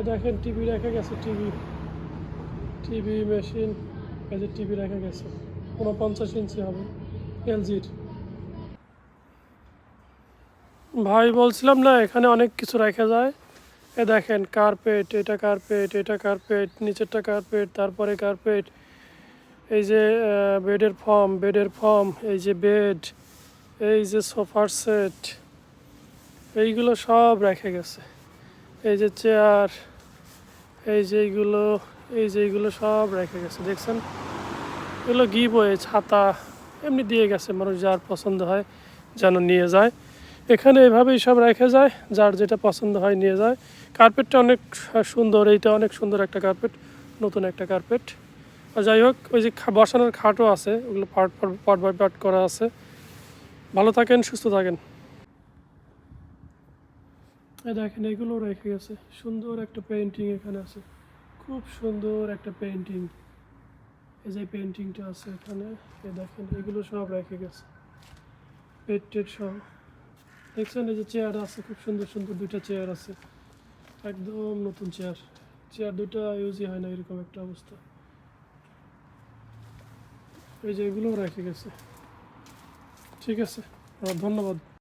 দেখেন টিভি রেখে গেছে, টিভি টিভি মেশিন, এই যে টিভি রেখে গেছে 49 ইঞ্চি হবে এলজির। ভাই বলছিলাম না এখানে অনেক কিছু রাখা যায়। দেখেন কার্পেট, এটা কার্পেট, এটা কার্পেট, নিচেরটা কার্পেট, তারপরে কার্পেট, এই যে বেডের ফর্ম, এই যে বেড, এই যে সোফার সেট, এইগুলো সব রেখে গেছে। এই যে চেয়ার, এই যে এইগুলো সব রেখে গেছে, দেখছেন? এগুলো গিভওয়ে, ছাতা এমনি দিয়ে গেছে, মানুষ যার পছন্দ হয় যেন নিয়ে যায়। এখানে এভাবেই সব রেখে যায়, যার যেটা পছন্দ হয় নিয়ে যায়। কার্পেটটা অনেক সুন্দর, এইটা অনেক সুন্দর একটা কার্পেট, নতুন একটা কার্পেট। আর যাই হোক, ওই যে বসানোর খাটও আছে, ওগুলো পার্ট বাই পার্ট করা আছে। ভালো থাকেন, সুস্থ থাকেন। এই দেখেন এগুলো রেখে গেছে, সুন্দর একটা পেইন্টিং এখানে আছে, খুব সুন্দর একটা পেইন্টিং। এই যে পেইন্টিংটা আছে এখানে, এই দেখেন এগুলো সব রেখে গেছে, পেট টেট সব। দেখছেন এই যে চেয়ার আছে, খুব সুন্দর সুন্দর দুইটা চেয়ার আছে, একদম নতুন চেয়ার। চেয়ার দুটো ইউজই হয় না, এরকম একটা অবস্থা। এই যে এগুলোও রেখে গেছে। ঠিক আছে, ধন্যবাদ।